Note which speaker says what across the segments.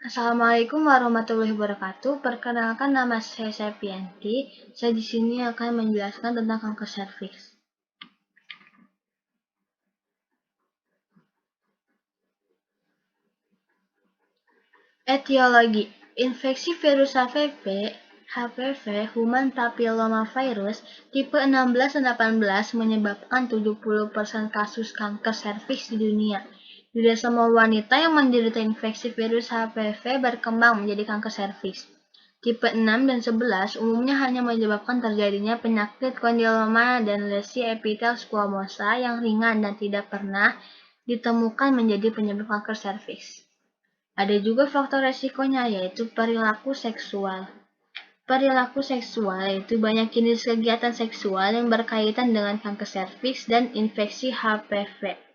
Speaker 1: Assalamualaikum warahmatullahi wabarakatuh. Perkenalkan, nama saya Septianti. Saya di sini akan menjelaskan tentang kanker serviks. Etiologi: infeksi virus HPV Human Papillomavirus tipe 16 dan 18 menyebabkan 70% kasus kanker serviks di dunia. Tidak semua wanita yang menderita infeksi virus HPV berkembang menjadi kanker serviks. Tipe 6 dan 11 umumnya hanya menyebabkan terjadinya penyakit kondiloma dan lesi epitel squamosa yang ringan dan tidak pernah ditemukan menjadi penyebab kanker serviks. Ada juga faktor resikonya, yaitu perilaku seksual. Perilaku seksual yaitu banyak jenis kegiatan seksual yang berkaitan dengan kanker serviks dan infeksi HPV.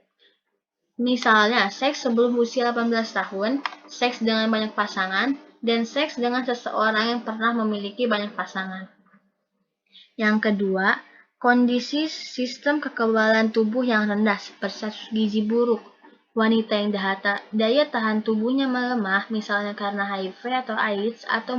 Speaker 1: Misalnya, seks sebelum usia 18 tahun, seks dengan banyak pasangan, dan seks dengan seseorang yang pernah memiliki banyak pasangan. Yang kedua, kondisi sistem kekebalan tubuh yang rendah seperti gizi buruk. Wanita yang daya tahan tubuhnya melemah, misalnya karena HIV atau AIDS, atau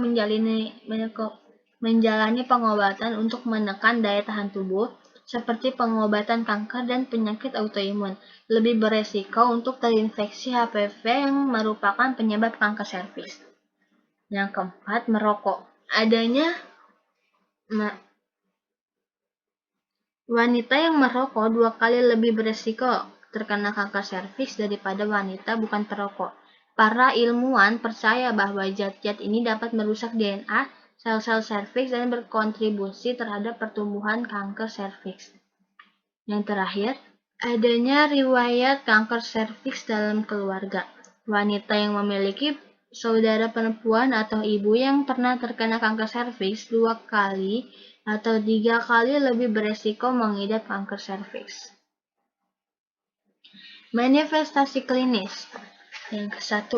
Speaker 1: menjalani pengobatan untuk menekan daya tahan tubuh, seperti pengobatan kanker dan penyakit autoimun, lebih beresiko untuk terinfeksi HPV yang merupakan penyebab kanker serviks. Yang keempat, merokok. Wanita yang merokok 2 kali lebih beresiko terkena kanker serviks daripada wanita bukan perokok. Para ilmuwan percaya bahwa zat-zat ini dapat merusak DNA sel-sel serviks dan berkontribusi terhadap pertumbuhan kanker serviks. Yang terakhir, adanya riwayat kanker serviks dalam keluarga. Wanita yang memiliki saudara perempuan atau ibu yang pernah terkena kanker serviks 2 kali atau 3 kali lebih beresiko mengidap kanker serviks. Manifestasi klinis. Yang ke-1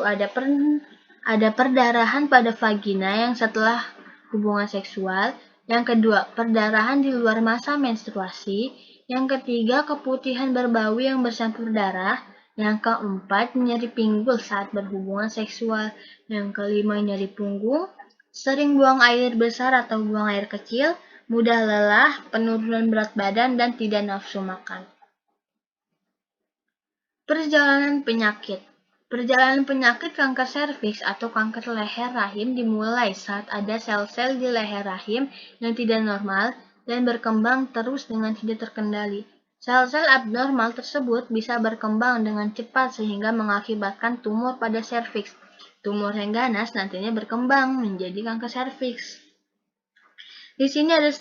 Speaker 1: ada perdarahan pada vagina yang setelah hubungan seksual. Yang kedua, perdarahan di luar masa menstruasi. Yang ketiga, keputihan berbau yang bercampur darah. Yang keempat, nyeri pinggul saat berhubungan seksual. Yang kelima, nyeri punggung. Sering buang air besar atau buang air kecil. Mudah lelah, penurunan berat badan, dan tidak nafsu makan. Perjalanan penyakit. Perjalanan penyakit kanker serviks atau kanker leher rahim dimulai saat ada sel-sel di leher rahim yang tidak normal dan berkembang terus dengan tidak terkendali. Sel-sel abnormal tersebut bisa berkembang dengan cepat sehingga mengakibatkan tumor pada serviks. Tumor yang ganas nantinya berkembang menjadi kanker serviks. Di sini ada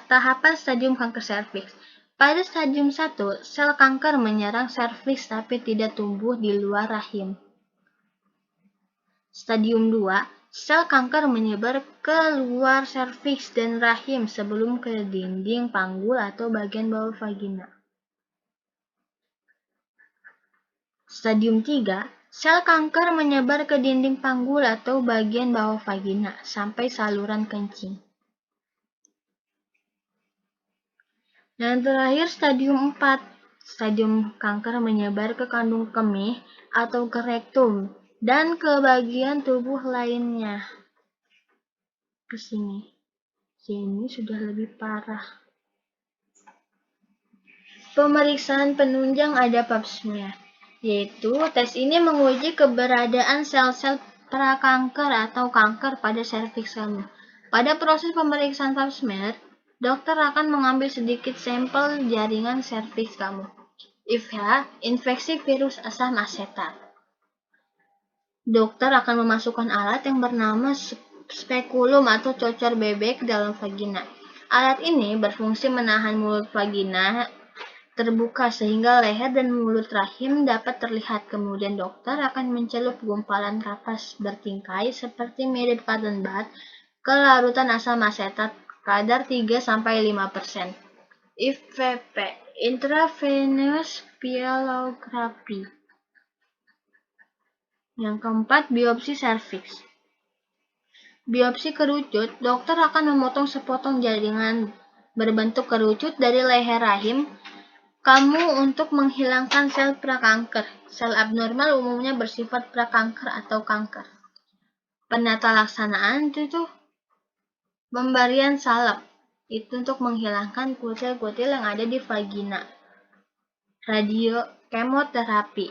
Speaker 1: tahapan stadium kanker serviks. Pada stadium 1, sel kanker menyerang serviks tapi tidak tumbuh di luar rahim. Stadium 2, sel kanker menyebar ke luar serviks dan rahim sebelum ke dinding panggul atau bagian bawah vagina. Stadium 3, sel kanker menyebar ke dinding panggul atau bagian bawah vagina sampai saluran kencing. Yang terakhir, stadium 4. Stadium kanker menyebar ke kandung kemih atau ke rektum dan ke bagian tubuh lainnya. Ke sini. Sini sudah lebih parah. Pemeriksaan penunjang ada pap smear, yaitu tes ini menguji keberadaan sel-sel prakanker atau kanker pada serviks kamu. Pada proses pemeriksaan pap smear, dokter akan mengambil sedikit sampel jaringan serviks kamu. IVH, infeksi virus asam asetat. Dokter akan memasukkan alat yang bernama spekulum atau cocor bebek dalam vagina. Alat ini berfungsi menahan mulut vagina terbuka sehingga leher dan mulut rahim dapat terlihat. Kemudian dokter akan mencelup gumpalan kapas bertingkai seperti mirip cotton bud ke larutan asam asetat kadar 3-5%. IVP, intravenous pyelography. Yang keempat, biopsi serviks. Biopsi kerucut, dokter akan memotong sepotong jaringan berbentuk kerucut dari leher rahim kamu untuk menghilangkan sel prakanker. Sel abnormal umumnya bersifat prakanker atau kanker. Penata laksanaan itu tuh pemberian salep. Itu untuk menghilangkan kutil-kutil yang ada di vagina. Kemoterapi.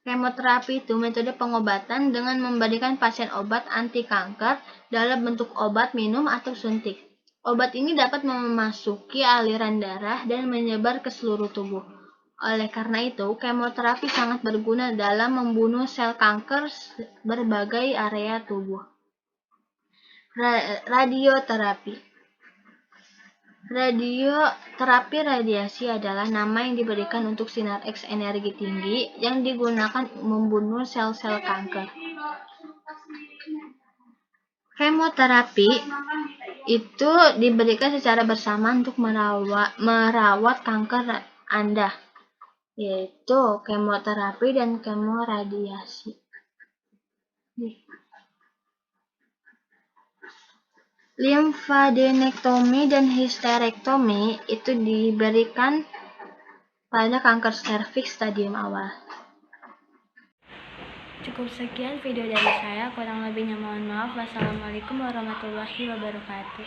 Speaker 1: Kemoterapi itu metode pengobatan dengan memberikan pasien obat anti kanker dalam bentuk obat minum atau suntik. Obat ini dapat memasuki aliran darah dan menyebar ke seluruh tubuh. Oleh karena itu, kemoterapi sangat berguna dalam membunuh sel kanker berbagai area tubuh. Radioterapi. Radioterapi radiasi adalah nama yang diberikan untuk sinar X energi tinggi yang digunakan membunuh sel-sel kanker. Kemoterapi itu diberikan secara bersama untuk merawat kanker Anda, yaitu kemoterapi dan kemoradiasi. Limfadenektomi dan histerektomi itu diberikan pada kanker serviks stadium awal. Cukup sekian video dari saya, kurang lebihnya mohon maaf. Wassalamualaikum warahmatullahi wabarakatuh.